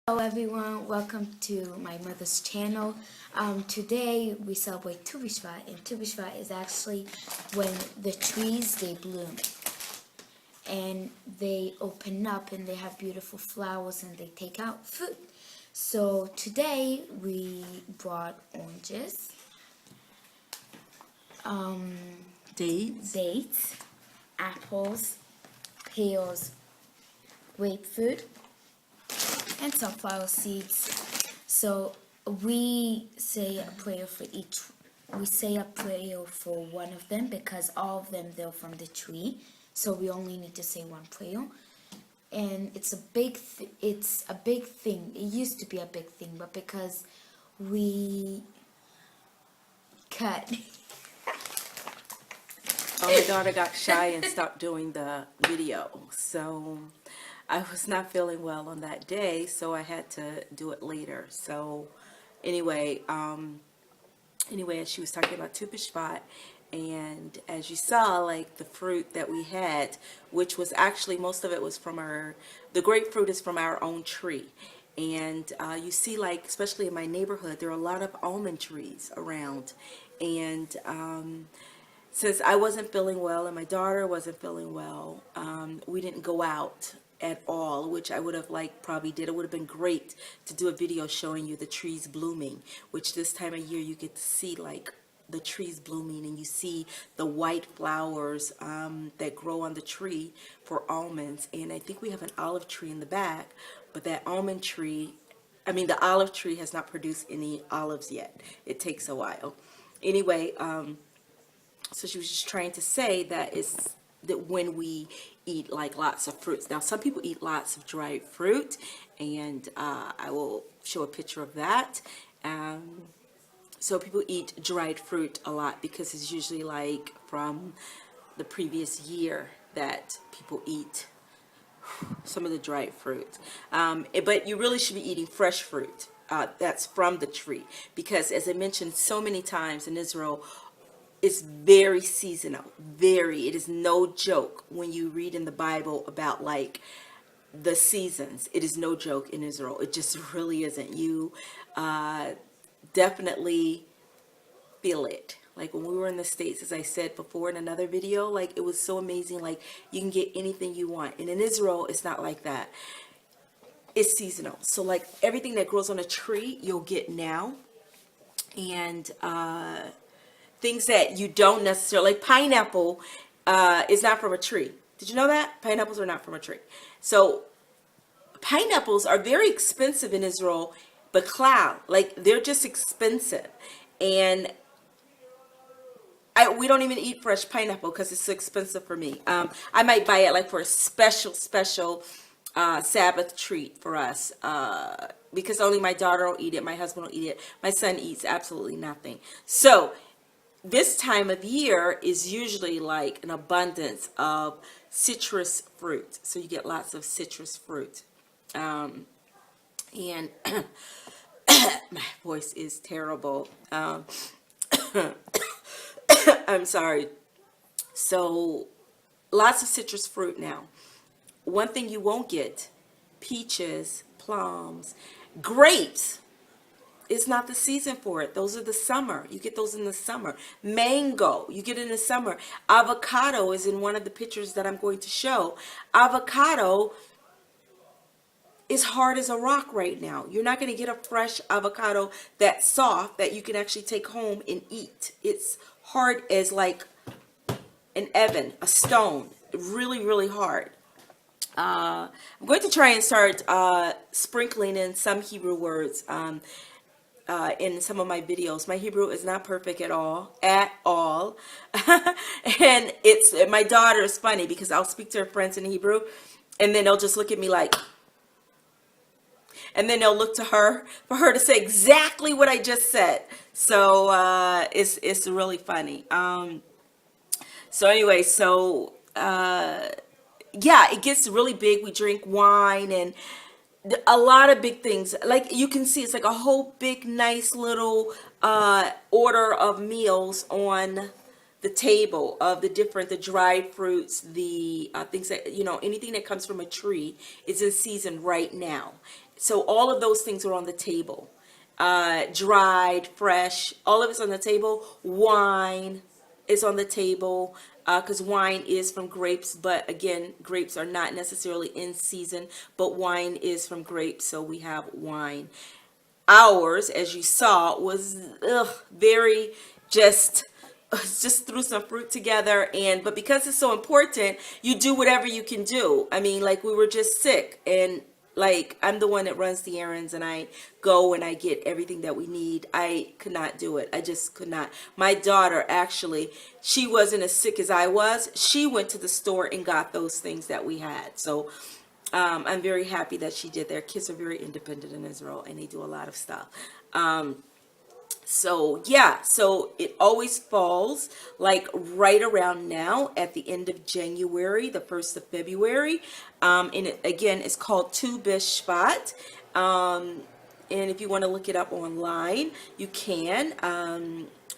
Hello everyone, welcome to my mother's channel. Today we celebrate Tu B'Shvat, and Tu B'Shvat is actually when the trees they bloom and they open up and they have beautiful flowers and they take out fruit. So today we brought oranges, dates, apples, pears, grapefruit, and sunflower seeds. So we say a prayer for each. We say a prayer for one of them because all of them they're from the tree. So we only need to say one prayer, and it's a big. It's a big thing. It used to be a big thing, but because we cut. Oh, my daughter got shy and stopped doing the video, so I was not feeling well on that day, so I had to do it later. So anyway, as she was talking about Tu B'Shvat, and as you saw, like the fruit that we had, which was actually most of it was from the grapefruit is from our own tree. And you see, like, especially in my neighborhood, there are a lot of almond trees around. And since I wasn't feeling well and my daughter wasn't feeling well, we didn't go out at all, which I would have probably did. It would have been great to do a video showing you the trees blooming, which this time of year you get to see like the trees blooming and you see the white flowers that grow on the tree for almonds. And I think we have an olive tree in the back, but that almond tree, the olive tree has not produced any olives yet. It takes a while. Anyway, so she was just trying to say that when we eat like lots of fruits. Now some people eat lots of dried fruit, and I will show a picture of that. So people eat dried fruit a lot because it's usually like from the previous year that people eat some of the dried fruit. But you really should be eating fresh fruit that's from the tree, because as I mentioned so many times in Israel, it's very seasonal. It is no joke when you read in the Bible about like the seasons. It is no joke in Israel. It just really isn't. You definitely feel it. Like when we were in the States, as I said before in another video, like it was so amazing. Like you can get anything you want. And in Israel, it's not like that. It's seasonal. So like everything that grows on a tree, you'll get now. And things that you don't necessarily, like pineapple is not from a tree. Did you know that? Pineapples are not from a tree. So pineapples are very expensive in Israel, but like they're just expensive. And we don't even eat fresh pineapple because it's so expensive for me. I might buy it like for a special Sabbath treat for us, because only my daughter will eat it, my husband will eat it, my son eats absolutely nothing. So this time of year is usually like an abundance of citrus fruit. So you get lots of citrus fruit. And my voice is terrible. I'm sorry. So lots of citrus fruit now. One thing you won't get: peaches, plums, grapes. It's not the season for it. Those are the summer. You get those in the summer. Mango, you get in the summer. Avocado is in one of the pictures that I'm going to show. Avocado is hard as a rock right now. You're not going to get a fresh avocado that's soft that you can actually take home and eat. It's hard as like an oven, a stone. Really, really hard. I'm going to try and start sprinkling in some Hebrew words in some of my videos. My Hebrew is not perfect at all. And my daughter is funny because I'll speak to her friends in Hebrew and then they'll just look at me like, and then they'll look to her for her to say exactly what I just said. So it's really funny. So anyway, yeah, it gets really big. We drink wine and a lot of big things. Like you can see, it's like a whole big nice little order of meals on the table of the dried fruits, the things that, anything that comes from a tree is in season right now. so all of those things are on the table. Dried, fresh, all of it's on the table. Wine is on the table because wine is from grapes, but again, grapes are not necessarily in season, but wine is from grapes, so we have wine. Ours, as you saw, was very just threw some fruit together, and but because it's so important, you do whatever you can do. I mean, like we were just sick, and like I'm the one that runs the errands, and I go and I get everything that we need. I could not do it. I just could not. My daughter, actually, she wasn't as sick as I was. She went to the store and got those things that we had. So I'm very happy that she did. Their kids are very independent in Israel, and they do a lot of stuff. So yeah, so it always falls like right around now at the end of January, the 1st of February. And it, again, it's called Tu B'Shvat. And if you want to look it up online, you can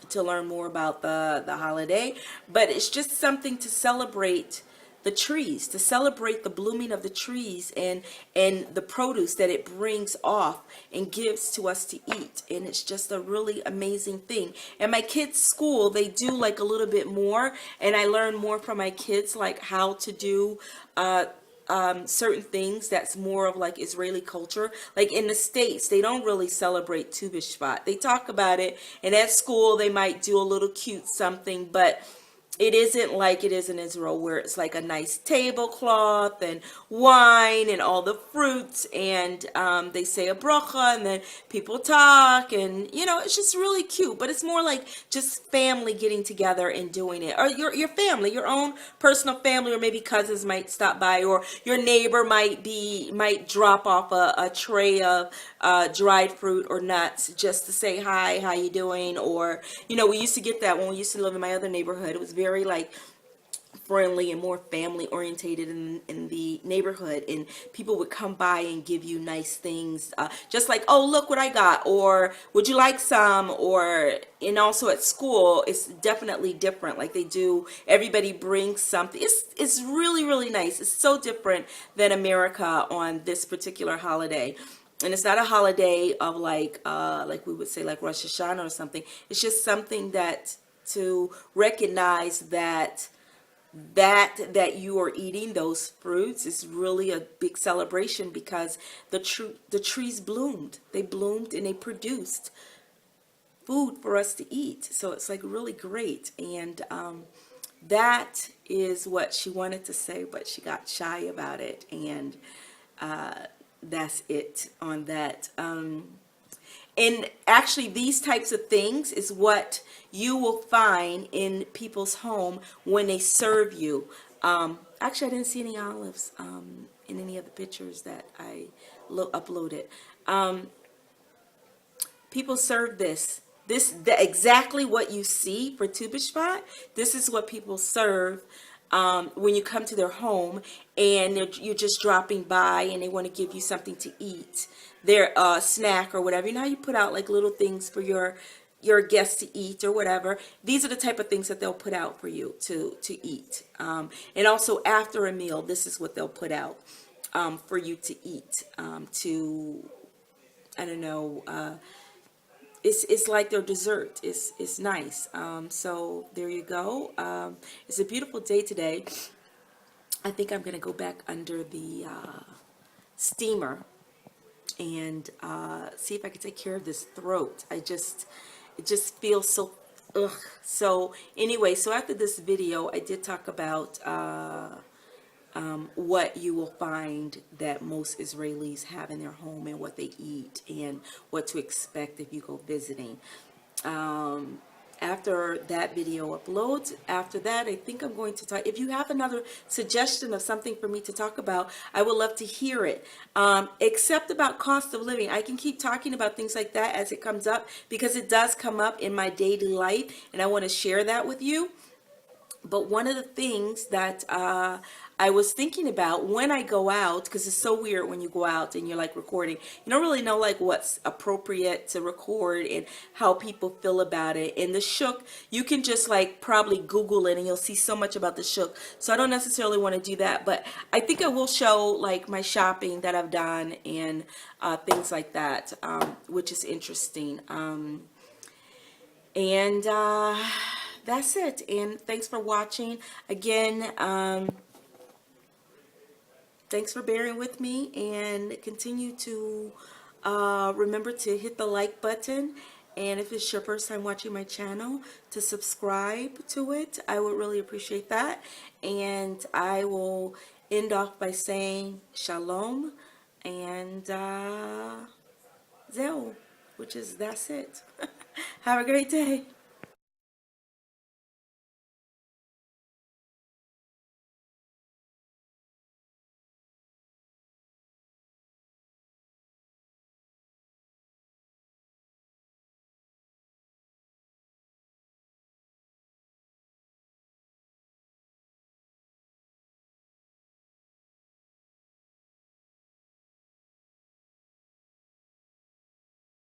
to learn more about the holiday. But it's just something to celebrate the trees, to celebrate the blooming of the trees and the produce that it brings off and gives to us to eat. And it's just a really amazing thing. And my kids' school, they do like a little bit more, and I learn more from my kids, like how to do certain things that's more of like Israeli culture. Like in the States, they don't really celebrate Tu B'Shvat. They talk about it, and at school they might do a little cute something, but it isn't like it is in Israel, where it's like a nice tablecloth and wine and all the fruits, and they say a bracha, and then people talk, and you know, it's just really cute. But it's more like just family getting together and doing it, or your family, your own personal family, or maybe cousins might stop by, or your neighbor might drop off a tray of dried fruit or nuts just to say hi, how you doing? Or you know, we used to get that when we used to live in my other neighborhood. It was very like friendly and more family orientated in the neighborhood, and people would come by and give you nice things, just like, oh, look what I got, or would you like some? Or, and also at school it's definitely different. Like they do, everybody brings something. It's really, really nice. It's so different than America on this particular holiday. And it's not a holiday of like we would say like Rosh Hashanah or something. It's just something that to recognize that you are eating those fruits is really a big celebration, because the trees bloomed. They bloomed and they produced food for us to eat. So it's like really great. And that is what she wanted to say, but she got shy about it. And that's it on that. And actually, these types of things is what you will find in people's home when they serve you. Actually, I didn't see any olives in any of the pictures that I uploaded. People serve this. Exactly what you see for Tu B'Shvat. This is what people serve when you come to their home, and you're just dropping by and they want to give you something to eat, their snack or whatever. You know how you put out like little things for your guests to eat or whatever. These are the type of things that they'll put out for you to eat. And also after a meal, this is what they'll put out for you to eat. I don't know, it's like their dessert. It's nice. So there you go. It's a beautiful day today. I think I'm gonna go back under the steamer and see if I can take care of this throat. It just feels so ugh. So anyway, so after this video, I did talk about what you will find that most Israelis have in their home and what they eat and what to expect if you go visiting. After that video uploads, after that, I think I'm going to talk. If you have another suggestion of something for me to talk about, I would love to hear it. Except about cost of living. I can keep talking about things like that as it comes up, because it does come up in my daily life, and I want to share that with you. But one of the things that I was thinking about when I go out, because it's so weird when you go out and you're like recording, you don't really know like what's appropriate to record and how people feel about it. And the shook, you can just like probably Google it and you'll see so much about the shook. So I don't necessarily want to do that, but I think I will show like my shopping that I've done and things like that, which is interesting. And that's it. And thanks for watching. Again, thanks for bearing with me, and continue to remember to hit the like button. And if it's your first time watching my channel, to subscribe to it. I would really appreciate that. And I will end off by saying shalom and zeo, which is that's it. Have a great day.